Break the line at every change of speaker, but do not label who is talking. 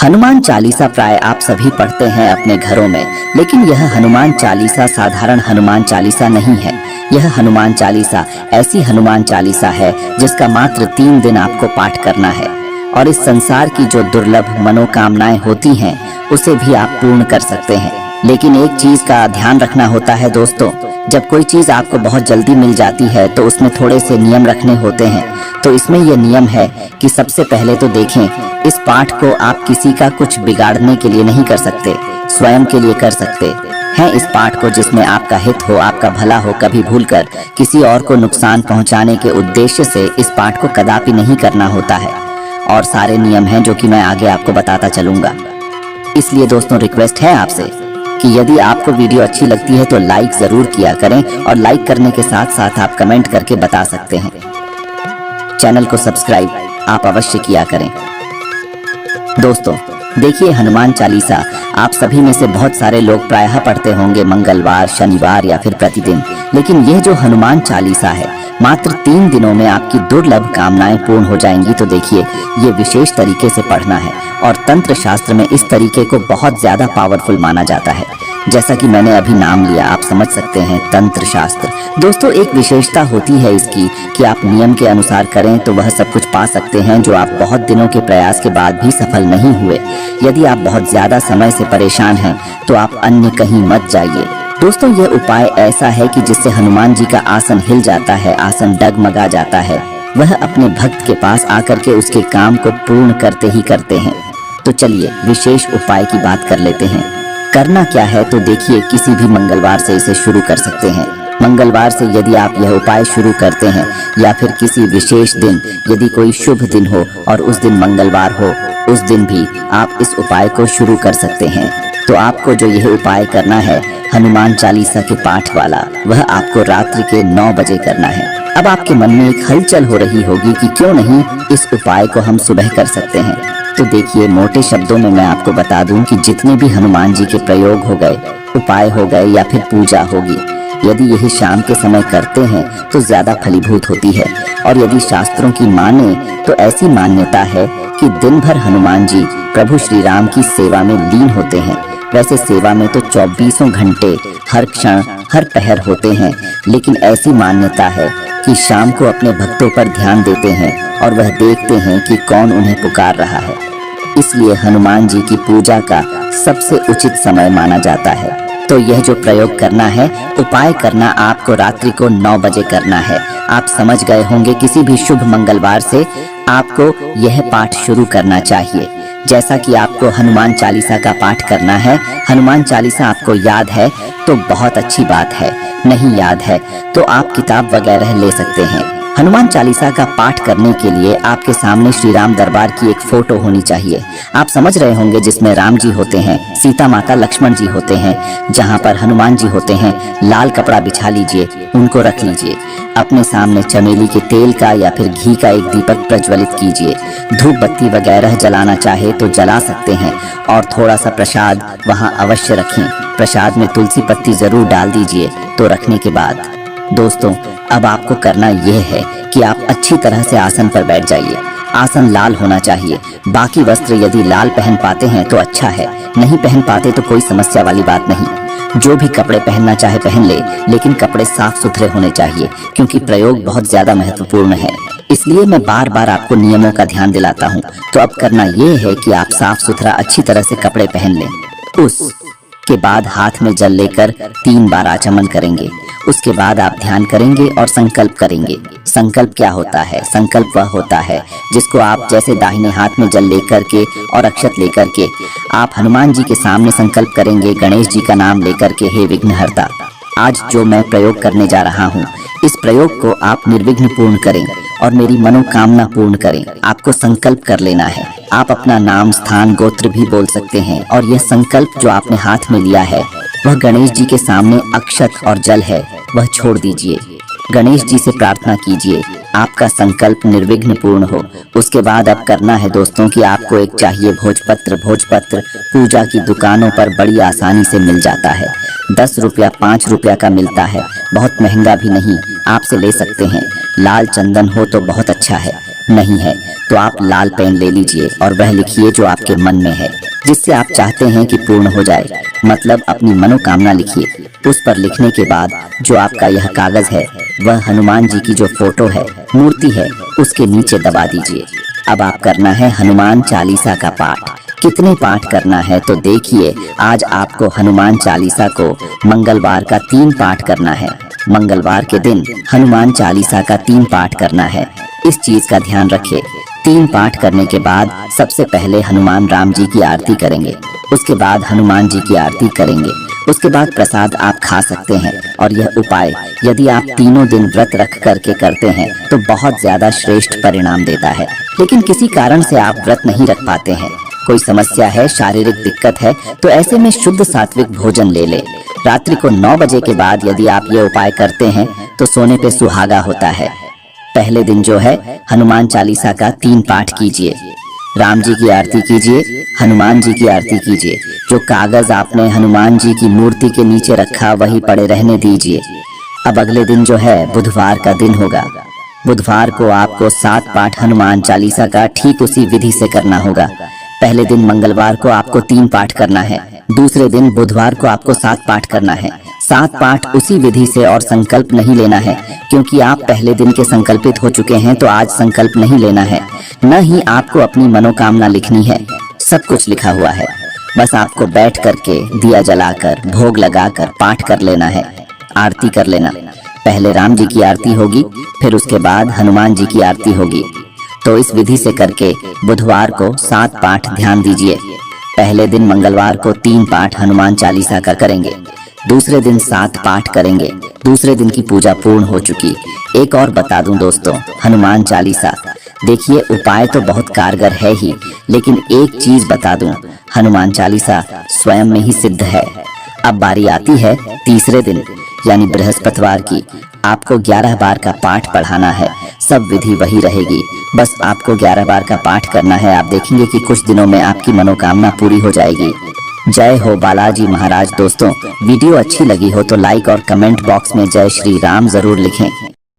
हनुमान चालीसा प्राय आप सभी पढ़ते हैं अपने घरों में, लेकिन यह हनुमान चालीसा साधारण हनुमान चालीसा नहीं है। यह हनुमान चालीसा ऐसी हनुमान चालीसा है जिसका मात्र 3 दिन आपको पाठ करना है और इस संसार की जो दुर्लभ मनोकामनाएं होती हैं उसे भी आप पूर्ण कर सकते हैं। लेकिन एक चीज का ध्यान रखना होता है दोस्तों, जब कोई चीज आपको बहुत जल्दी मिल जाती है तो उसमें थोड़े से नियम रखने होते हैं। तो इसमें यह नियम है कि सबसे पहले तो देखें, इस पाठ को आप किसी का कुछ बिगाड़ने के लिए नहीं कर सकते, स्वयं के लिए कर सकते हैं इस पाठ को जिसमें आपका हित हो, आपका भला हो। कभी भूलकर किसी और को नुकसान पहुंचाने के उद्देश्य से इस पाठ को कदापि नहीं करना होता है। और सारे नियम हैं जो कि मैं आगे आपको बताता चलूंगा। इसलिए दोस्तों रिक्वेस्ट है आपसे कि यदि आपको वीडियो अच्छी लगती है तो लाइक जरूर किया करें और लाइक करने के साथ साथ आप कमेंट करके बता सकते हैं। चैनल को सब्सक्राइब आप अवश्य किया करें। दोस्तों देखिए, हनुमान चालीसा आप सभी में से बहुत सारे लोग प्रायः पढ़ते होंगे मंगलवार, शनिवार या फिर प्रतिदिन। लेकिन यह जो हनुमान चालीसा है मात्र 3 दिनों में आपकी दुर्लभ कामनाएं पूर्ण हो जाएंगी। तो देखिए, ये विशेष तरीके से पढ़ना है और तंत्र शास्त्र में इस तरीके को बहुत ज्यादा पावरफुल माना जाता है। जैसा कि मैंने अभी नाम लिया, आप समझ सकते हैं तंत्र शास्त्र। दोस्तों एक विशेषता होती है इसकी कि आप नियम के अनुसार करें तो वह सब कुछ पा सकते हैं जो आप बहुत दिनों के प्रयास के बाद भी सफल नहीं हुए। यदि आप बहुत ज्यादा समय से परेशान हैं तो आप अन्य कहीं मत जाइए। दोस्तों यह उपाय ऐसा है कि जिससे हनुमान जी का आसन हिल जाता है, आसन डगमगा जाता है। वह अपने भक्त के पास आकर के उसके काम को पूर्ण करते ही करते हैं। तो चलिए विशेष उपाय की बात कर लेते हैं। करना क्या है तो देखिए, किसी भी मंगलवार से इसे शुरू कर सकते हैं। मंगलवार से यदि आप यह उपाय शुरू करते हैं या फिर किसी विशेष दिन, यदि कोई शुभ दिन हो और उस दिन मंगलवार हो, उस दिन भी आप इस उपाय को शुरू कर सकते हैं। तो आपको जो यह उपाय करना है हनुमान चालीसा के पाठ वाला, वह आपको रात्रि के 9 बजे करना है। अब आपके मन में एक हलचल हो रही होगी कि क्यों नहीं इस उपाय को हम सुबह कर सकते हैं। तो देखिए, मोटे शब्दों में मैं आपको बता दूं कि जितने भी हनुमान जी के प्रयोग हो गए, उपाय हो गए या फिर पूजा होगी, यदि यही शाम के समय करते हैं तो ज्यादा फलीभूत होती है। और यदि शास्त्रों की माने तो ऐसी मान्यता है कि दिन भर हनुमान जी प्रभु श्री राम की सेवा में लीन होते हैं। वैसे सेवा में तो 24 घंटे हर क्षण हर पहर होते हैं, लेकिन ऐसी मान्यता है कि शाम को अपने भक्तों पर ध्यान देते हैं और वह देखते हैं कि कौन उन्हें पुकार रहा है। इसलिए हनुमान जी की पूजा का सबसे उचित समय माना जाता है। तो यह जो प्रयोग करना है, उपाय करना आपको रात्रि को 9 बजे करना है। आप समझ गए होंगे, किसी भी शुभ मंगलवार से आपको यह पाठ शुरू करना चाहिए। जैसा कि आपको हनुमान चालीसा का पाठ करना है, हनुमान चालीसा आपको याद है तो बहुत अच्छी बात है, नहीं याद है तो आप किताब वगैरह ले सकते हैं। हनुमान चालीसा का पाठ करने के लिए आपके सामने श्री राम दरबार की एक फोटो होनी चाहिए। आप समझ रहे होंगे, जिसमें राम जी होते हैं, सीता माता, लक्ष्मण जी होते हैं। जहाँ पर हनुमान जी होते हैं, लाल कपड़ा बिछा लीजिए, उनको रख लीजिए। अपने सामने चमेली के तेल का या फिर घी का एक दीपक प्रज्वलित कीजिए। धूप बत्ती वगैरह जलाना चाहे तो जला सकते हैं और थोड़ा सा प्रसाद वहाँ अवश्य रखें। प्रसाद में तुलसी पत्ती जरूर डाल दीजिए। तो रखने के बाद दोस्तों अब आपको करना यह है कि आप अच्छी तरह से आसन पर बैठ जाइए। आसन लाल होना चाहिए। बाकी वस्त्र यदि लाल पहन पाते हैं तो अच्छा है, नहीं पहन पाते तो कोई समस्या वाली बात नहीं। जो भी कपड़े पहनना चाहे पहन ले, लेकिन कपड़े साफ सुथरे होने चाहिए क्योंकि प्रयोग बहुत ज्यादा महत्वपूर्ण है। इसलिए मैं बार बार आपको नियमों का ध्यान दिलाता हूँ। तो अब करना यह है कि आप साफ सुथरा अच्छी तरह से कपड़े पहन लें। उसके बाद हाथ में जल लेकर 3 बार आचमन करेंगे। उसके बाद आप ध्यान करेंगे और संकल्प करेंगे। संकल्प क्या होता है? संकल्प वह होता है जिसको आप जैसे दाहिने हाथ में जल लेकर के और अक्षत लेकर के आप हनुमान जी के सामने संकल्प करेंगे, गणेश जी का नाम लेकर के, हे विघ्नहर्ता, आज जो मैं प्रयोग करने जा रहा हूँ, इस प्रयोग को आप निर्विघ्न पूर्ण करें और मेरी मनोकामना पूर्ण करें। आपको संकल्प कर लेना है। आप अपना नाम, स्थान, गोत्र भी बोल सकते हैं और यह संकल्प जो आपने हाथ में लिया है वह गणेश जी के सामने अक्षत और जल है, वह छोड़ दीजिए। गणेश जी से प्रार्थना कीजिए आपका संकल्प निर्विघ्न पूर्ण हो। उसके बाद अब करना है दोस्तों कि आपको एक चाहिए भोजपत्र। भोजपत्र पूजा की दुकानों पर बड़ी आसानी से मिल जाता है। 10 रुपया 5 रुपया का मिलता है, बहुत महंगा भी नहीं, आपसे ले सकते हैं। लाल चंदन हो तो बहुत अच्छा है, नहीं है तो आप लाल पेन ले लीजिए और वह लिखिए जो आपके मन में है, जिससे आप चाहते हैं कि पूर्ण हो जाए। मतलब अपनी मनोकामना लिखिए। उस पर लिखने के बाद जो आपका यह कागज है वह हनुमान जी की जो फोटो है, मूर्ति है, उसके नीचे दबा दीजिए। अब आप करना है हनुमान चालीसा का पाठ। कितने पाठ करना है तो देखिए, आज आपको हनुमान चालीसा को मंगलवार का 3 पाठ करना है। मंगलवार के दिन हनुमान चालीसा का 3 पाठ करना है। इस चीज का ध्यान रखिए। 3 पाठ करने के बाद सबसे पहले हनुमान राम जी की आरती करेंगे, उसके बाद हनुमान जी की आरती करेंगे, उसके बाद प्रसाद आप खा सकते हैं। और यह उपाय यदि आप तीनों दिन व्रत रख करके करते हैं तो बहुत ज्यादा श्रेष्ठ परिणाम देता है। लेकिन किसी कारण से आप व्रत नहीं रख पाते हैं, कोई समस्या है, शारीरिक दिक्कत है, तो ऐसे में शुद्ध सात्विक भोजन ले ले। रात्रि को 9 बजे के बाद यदि आप ये उपाय करते हैं तो सोने पे सुहागा होता है। पहले दिन जो है हनुमान चालीसा का 3 पाठ कीजिए, राम जी की आरती कीजिए, हनुमान जी की आरती कीजिए। जो कागज आपने हनुमान जी की मूर्ति के नीचे रखा वही पड़े रहने दीजिए। अब अगले दिन जो है बुधवार का दिन होगा। बुधवार को आपको 7 पाठ हनुमान चालीसा का ठीक उसी विधि से करना होगा। पहले दिन मंगलवार को आपको 3 पाठ करना है, दूसरे दिन बुधवार को आपको 7 पाठ करना है। 7 पाठ उसी विधि से, और संकल्प नहीं लेना है, क्योंकि आप पहले दिन के संकल्पित हो चुके हैं, तो आज संकल्प नहीं लेना है। न ही आपको अपनी मनोकामना लिखनी है, सब कुछ लिखा हुआ है। बस आपको बैठ करके दिया जलाकर भोग लगाकर पाठ कर लेना है, आरती कर लेना। पहले राम जी की आरती होगी, फिर उसके बाद हनुमान जी की आरती होगी। तो इस विधि से करके बुधवार को 7 पाठ ध्यान दीजिए। पहले दिन मंगलवार को 3 पाठ हनुमान चालीसा का करेंगे, दूसरे दिन 7 पाठ करेंगे, दूसरे दिन की पूजा पूर्ण हो चुकी। एक और बता दूं दोस्तों, हनुमान चालीसा देखिए उपाय तो बहुत कारगर है ही, लेकिन एक चीज बता दूं, हनुमान चालीसा स्वयं में ही सिद्ध है। अब बारी आती है तीसरे दिन यानी बृहस्पतिवार की। आपको 11 बार का पाठ पढ़ाना है, सब विधि वही रहेगी, बस आपको 11 बार का पाठ करना है। आप देखेंगे कि कुछ दिनों में आपकी मनोकामना पूरी हो जाएगी। जय हो बालाजी महाराज। दोस्तों वीडियो अच्छी लगी हो तो लाइक और कमेंट बॉक्स में जय श्री राम जरूर लिखें।